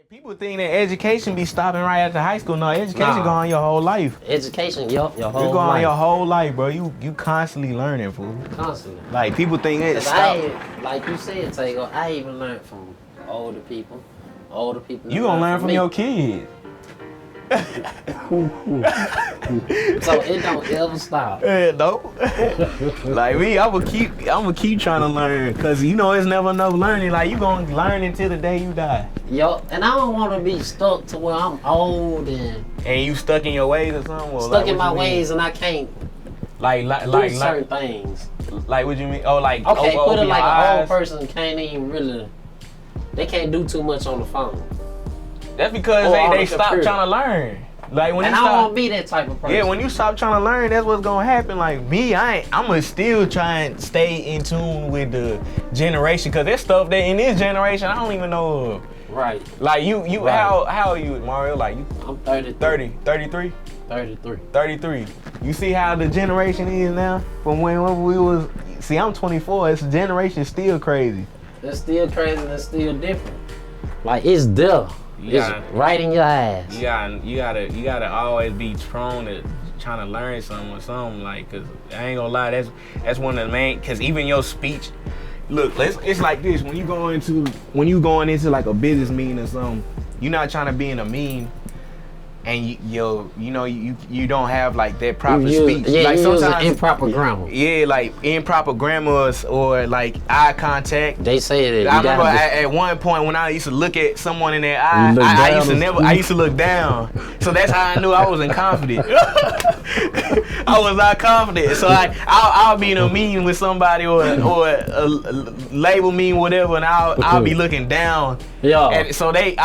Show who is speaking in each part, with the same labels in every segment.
Speaker 1: People think that education be stopping right after high school. No, education go on your whole life.
Speaker 2: Education, your whole life.
Speaker 1: You go on your whole life, bro. You constantly learning, fool.
Speaker 2: Constantly.
Speaker 1: Like, people think it stop.
Speaker 2: Like you said, Tago, I even learned from older people.
Speaker 1: You gonna learn from your kids.
Speaker 2: So it don't ever stop.
Speaker 1: No. Like me, I'ma keep trying to learn, cause you know it's never enough learning. Like, you gonna learn until the day you die.
Speaker 2: Yo, and I don't want to be stuck to where I'm old and
Speaker 1: you stuck in your ways or something. Or
Speaker 2: stuck
Speaker 1: like,
Speaker 2: in my ways and I can't do certain things.
Speaker 1: Like, what you mean? Oh, like,
Speaker 2: okay, put it like an old
Speaker 1: eyes.
Speaker 2: person can't even really. They can't do too much on the phone.
Speaker 1: That's because they stop trying to learn. Like, when
Speaker 2: and
Speaker 1: you
Speaker 2: I
Speaker 1: stop,
Speaker 2: don't want to be that type of person.
Speaker 1: Yeah, when you stop trying to learn, that's what's gonna happen. Like me, I'ma still try and stay in tune with the generation, cause there's stuff that in this generation I don't even know of.
Speaker 2: Right.
Speaker 1: Like you right. How are you, Mario? Like you?
Speaker 2: I'm 33.
Speaker 1: 33?
Speaker 2: 33.
Speaker 1: 33. You see how the generation is now from when we was. See, I'm 24. This generation still crazy.
Speaker 2: It's still crazy and it's still different. Like, it's there. It's right in your ass.
Speaker 1: You gotta always be prone to trying to learn something, like, cause I ain't gonna lie, that's one of the main, cause even your speech, look, it's like this, when you going into like a business meeting or something, you're not trying to be in a meeting and you don't have like that proper speech.
Speaker 2: Yeah,
Speaker 1: like
Speaker 2: you sometimes use improper grammar.
Speaker 1: Yeah, like improper grammar or like eye contact.
Speaker 2: They say that.
Speaker 1: I remember at one point when I used to look at someone in their eye, I used to look down. So that's how I knew I wasn't confident. I was not confident. So I'll be in a meeting with somebody or a label meeting, whatever, and I'll be looking down.
Speaker 2: Yeah.
Speaker 1: And so they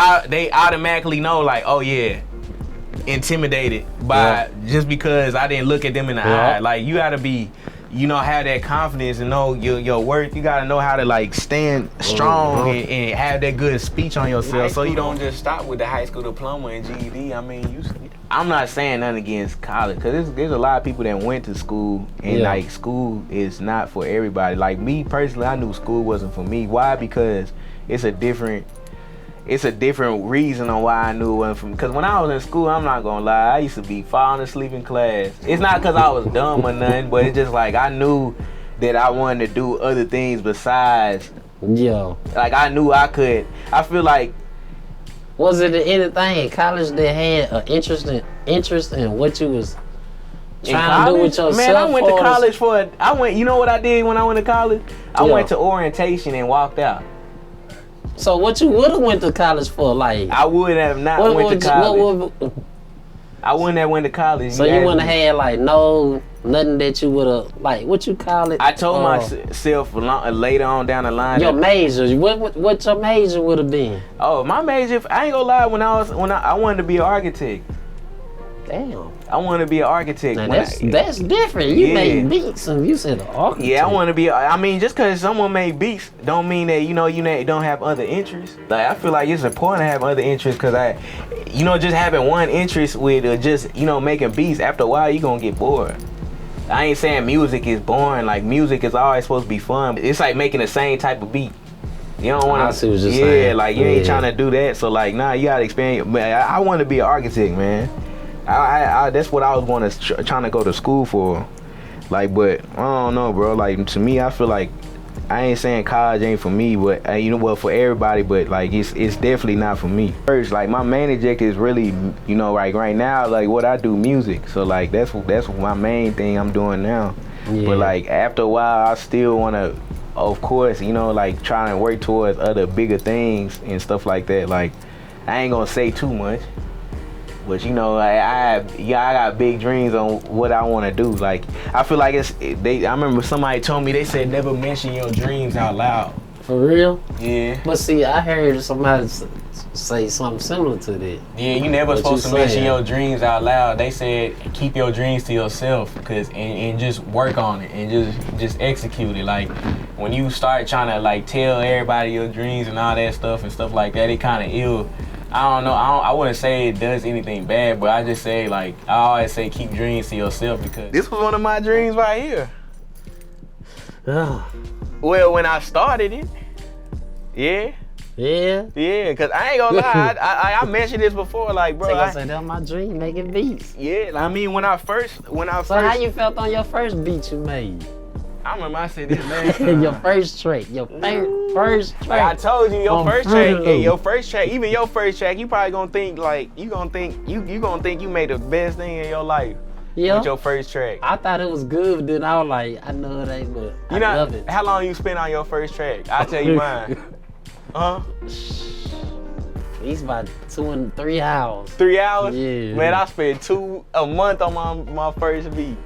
Speaker 1: automatically know, like, oh yeah, intimidated by just because I didn't look at them in the eye. Like, you gotta be, have that confidence and know your worth. You gotta know how to like stand strong and have that good speech on yourself, so you don't just stop with the high school diploma and GED. I mean, I'm not saying nothing against college, because there's a lot of people that went to school and like school is not for everybody. Like me personally, I knew school wasn't for me. Why? Because it's a different reason on why I knew it wasn't for me. Because when I was in school, I'm not gonna lie, I used to be falling asleep in class. It's not because I was dumb or nothing, but it's just like I knew that I wanted to do other things besides. Like, I knew I could. I feel like.
Speaker 2: Was it anything in college that had an interest in what you was trying to do with yourself?
Speaker 1: Man, I went to college you know what I did when I went to college? I went to orientation and walked out.
Speaker 2: So what you would have went to college for? Like,
Speaker 1: I would have not went to college. I wouldn't have went to college.
Speaker 2: So you wouldn't have had like nothing that you would have, like, what you call it?
Speaker 1: I told myself later on down the line.
Speaker 2: Your major, what your major would have been?
Speaker 1: Oh, my major, I ain't gonna lie, when I wanted to be an architect.
Speaker 2: Damn.
Speaker 1: I wanted to be an architect.
Speaker 2: Now that's different. You made beats and you said an architect.
Speaker 1: Yeah, I want to be. I mean, just because someone made beats don't mean that you don't have other interests. Like, I feel like it's important to have other interests, because just having one interest with just making beats, after a while you're gonna get bored. I ain't saying music is boring. Like, music is always supposed to be fun. It's like making the same type of beat. You don't want to.
Speaker 2: I see what you're saying.
Speaker 1: Like, you ain't trying to do that. So like, nah, you gotta expand. Man, I want to be an architect, man. That's what I was trying to go to school for. Like, but I don't know, bro. Like, to me, I feel like, I ain't saying college ain't for me, but for everybody, but like, it's definitely not for me. First, like, my main objective is really, like right now, like what I do, music. So like, that's my main thing I'm doing now. Yeah. But like, after a while, I still want to, of course, like, try and work towards other bigger things and stuff like that. Like, I ain't gonna say too much. But I got big dreams on what I want to do. Like, I feel like I remember somebody told me, they said never mention your dreams out loud.
Speaker 2: For real?
Speaker 1: Yeah.
Speaker 2: But see, I heard somebody say something similar to that.
Speaker 1: Yeah, you never supposed to mention your dreams out loud. They said keep your dreams to yourself, and just work on it and just execute it. Like, when you start trying to like tell everybody your dreams and all that stuff and stuff like that, it kind of ill. I don't know. I wouldn't say it does anything bad, but I just say, like, I always say keep dreams to yourself, because this was one of my dreams right here. Well, when I started it,
Speaker 2: Yeah.
Speaker 1: Yeah, cause I ain't gonna lie, I mentioned this before, like, bro.
Speaker 2: I said that's my dream, making beats.
Speaker 1: Yeah, I mean, when I first.
Speaker 2: So how you felt on your first beat you made?
Speaker 1: I remember I said this last time.
Speaker 2: Your first track, your first track.
Speaker 1: Like I told you, your first
Speaker 2: Fruit
Speaker 1: track,
Speaker 2: Loop.
Speaker 1: hey, your first track, even your first track, you probably gonna think like you gonna think you made the best thing in your life with your first track.
Speaker 2: I thought it was good, but then I was like, I know it ain't, but I love it.
Speaker 1: How long you spent on your first track? I'll tell you mine.
Speaker 2: He's about 2 and 3 hours.
Speaker 1: 3 hours?
Speaker 2: Yeah.
Speaker 1: Man, I spent a month on my first beat.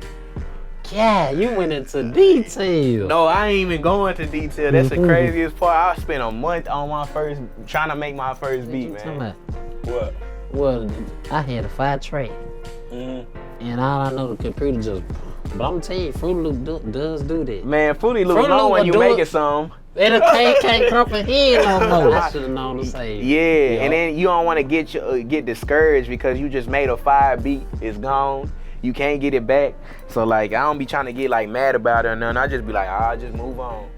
Speaker 2: Yeah, you went into detail.
Speaker 1: No, I ain't even going to detail. That's the craziest part. I spent a month on trying to make my first beat, man. What?
Speaker 2: Well, I had a 5 track. And all I know, the computer just. But I'm telling you, Fruit Loop does do that.
Speaker 1: Man, Fruity Loop know when you making some.
Speaker 2: It can't comprehend no more. I should have known to say.
Speaker 1: Yeah, and then you don't want to get discouraged because you just made a 5 beat. It's gone. You can't get it back. So like, I don't be trying to get like mad about it or nothing. I just be like, I'll just move on.